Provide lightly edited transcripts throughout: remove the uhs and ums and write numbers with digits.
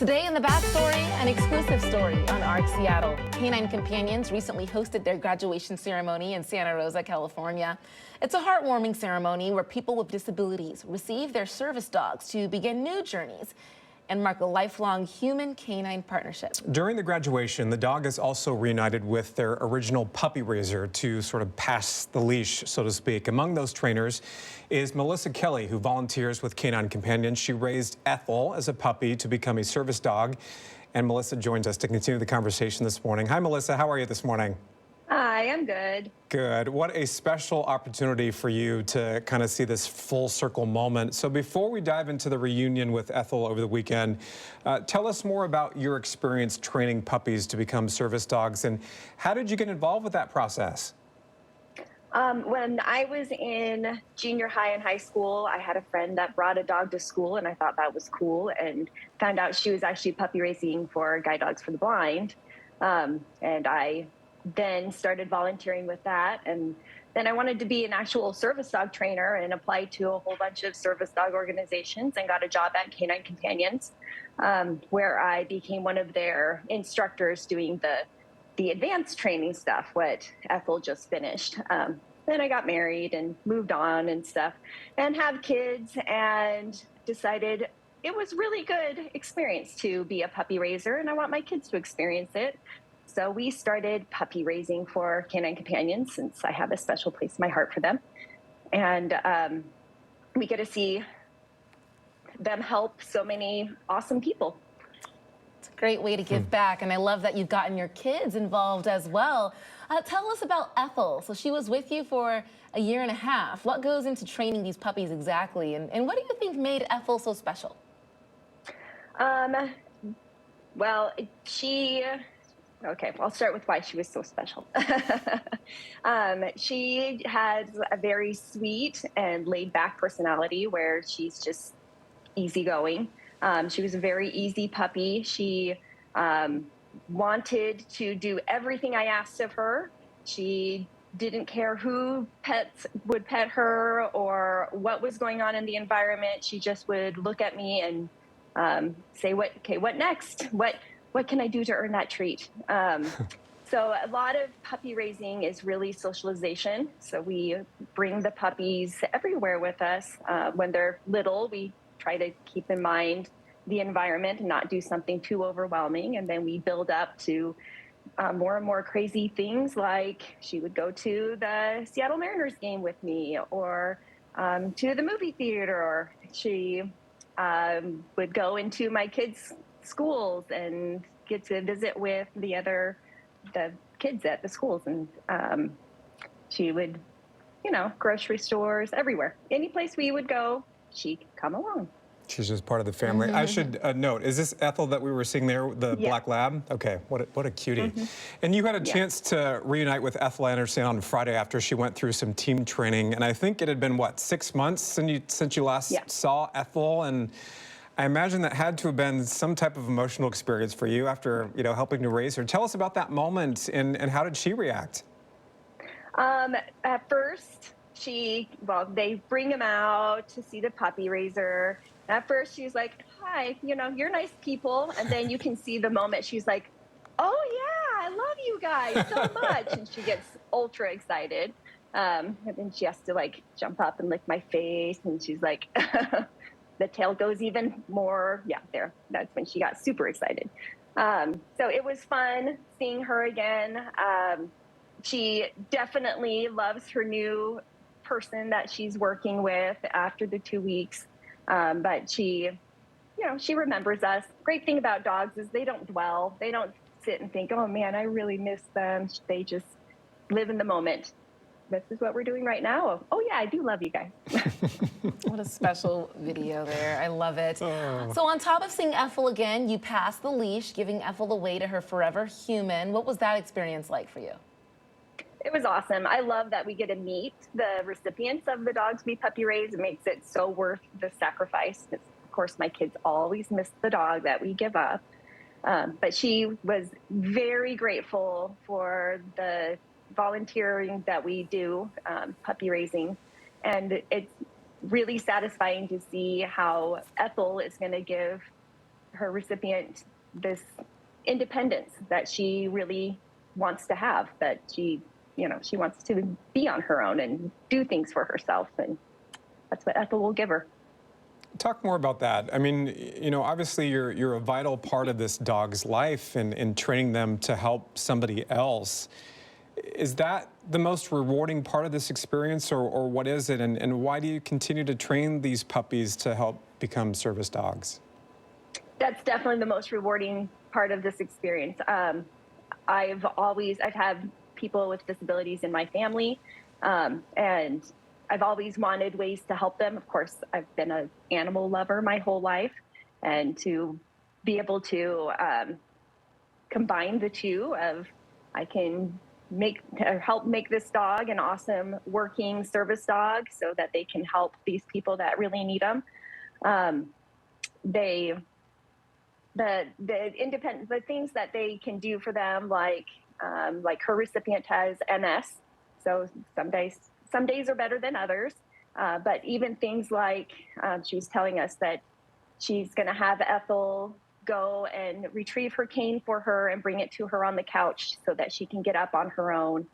Today in the backstory, an exclusive story on ARC Seattle. Canine Companions recently hosted their graduation ceremony in Santa Rosa, California. It's a heartwarming ceremony where people with disabilities receive their service dogs to begin new journeys and mark a lifelong human-canine partnership. During the graduation, the dog is also reunited with their original puppy raiser to sort of pass the leash, so to speak. Among those trainers is Melissa Kelly, who volunteers with Canine Companions. She raised Ethel as a puppy to become a service dog. And Melissa joins us to continue the conversation this morning. Hi, Melissa. How are you this morning? Hi, I'm good. Good. What a special opportunity for you to kind of see this full circle moment. So before we dive into the reunion with Ethel over the weekend, tell us more about your experience training puppies to become service dogs, and how did you get involved with that process? When I was in junior high and high school, I had a friend that brought a dog to school, and I thought that was cool, and found out she was actually puppy raising for Guide Dogs for the Blind. And I then started volunteering with that, and then I wanted to be an actual service dog trainer and applied to a whole bunch of service dog organizations and got a job at Canine Companions, where I became one of their instructors doing the advanced training stuff, what Ethel just finished. Then I got married and moved on and stuff, and have kids, and decided it was really good experience to be a puppy raiser, and I want my kids to experience it. So we started puppy raising for Canine Companions, since I have a special place in my heart for them. And we get to see them help so many awesome people. It's a great way to give back, and I love that you've gotten your kids involved as well. Tell us about Ethel. So she was with you for a year and a half. What goes into training these puppies exactly, and what do you think made Ethel so special? Well, okay, I'll start with why she was so special. She has a very sweet and laid-back personality where she's just easygoing. She was a very easy puppy. She wanted to do everything I asked of her. She didn't care who would pet her or what was going on in the environment. She just would look at me and say, what next? What can I do to earn that treat? So a lot of puppy raising is really socialization. So we bring the puppies everywhere with us. When they're little, we try to keep in mind the environment and not do something too overwhelming. And then we build up to more and more crazy things, like she would go to the Seattle Mariners game with me, or to the movie theater, or she would go into my kids' schools and get to visit with the kids at the schools, and she would, grocery stores, everywhere, any place we would go, she'd come along. She's just part of the family. I should note, is this Ethel that we were seeing there, the black lab? Okay, what a cutie. And you had a chance to reunite with Ethel, I understand, on Friday after she went through some team training, and I think it had been, what, 6 months since you last saw Ethel, and I imagine that had to have been some type of emotional experience for you after, helping to raise her. Tell us about that moment, and how did she react? At first, they bring him out to see the puppy raiser. At first, she's like, hi, you're nice people. And then you can see the moment she's like, oh yeah, I love you guys so much. And she gets ultra excited. And then she has to jump up and lick my face. And she's like, the tail goes even more. Yeah, there. That's when she got super excited. So it was fun seeing her again. She definitely loves her new person that she's working with after the 2 weeks. But she remembers us. Great thing about dogs is they don't dwell. They don't sit and think, oh man, I really miss them. They just live in the moment. This is what we're doing right now. Oh yeah, I do love you guys. What a special video there. I love it. So on top of seeing Ethel again, you passed the leash, giving Ethel away to her forever human. What was that experience like for you? It was awesome. I love that we get to meet the recipients of the dogs we puppy raise. It makes it so worth the sacrifice. Of course, my kids always miss the dog that we give up. But she was very grateful for the volunteering that we do, puppy raising. And it's really satisfying to see how Ethel is going to give her recipient this independence that she really wants to have, that she wants to be on her own and do things for herself, and that's what Ethel will give her. Talk more about that. I mean, obviously you're a vital part of this dog's life and training them to help somebody else. Is that the most rewarding part of this experience, or what is it? And why do you continue to train these puppies to help become service dogs? That's definitely the most rewarding part of this experience. I've had people with disabilities in my family, and I've always wanted ways to help them. Of course, I've been an animal lover my whole life, and to be able to combine the two of, I can help make this dog an awesome working service dog so that they can help these people that really need them. The things that they can do for them, like her recipient has MS, so some days are better than others. But even things like she was telling us that she's going to have Ethel go and retrieve her cane for her and bring it to her on the couch so that she can get up on her own.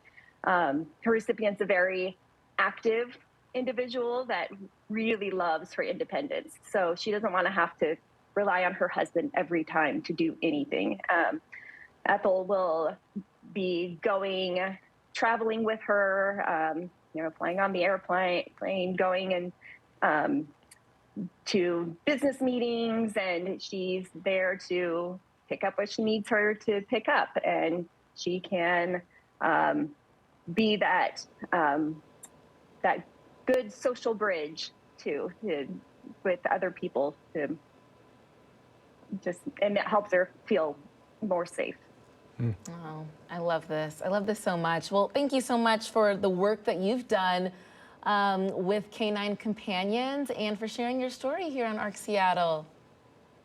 Her recipient's a very active individual that really loves her independence, so she doesn't want to have to rely on her husband every time to do anything. Ethel will be traveling with her, flying on the airplane, going and to business meetings, and she's there to pick up what she needs her to pick up, and she can be that good social bridge with other people and it helps her feel more safe. Oh, I love this. I love this so much. Well, thank you so much for the work that you've done with Canine Companions and for sharing your story here on ARC Seattle.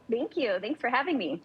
Thank you. Thanks for having me.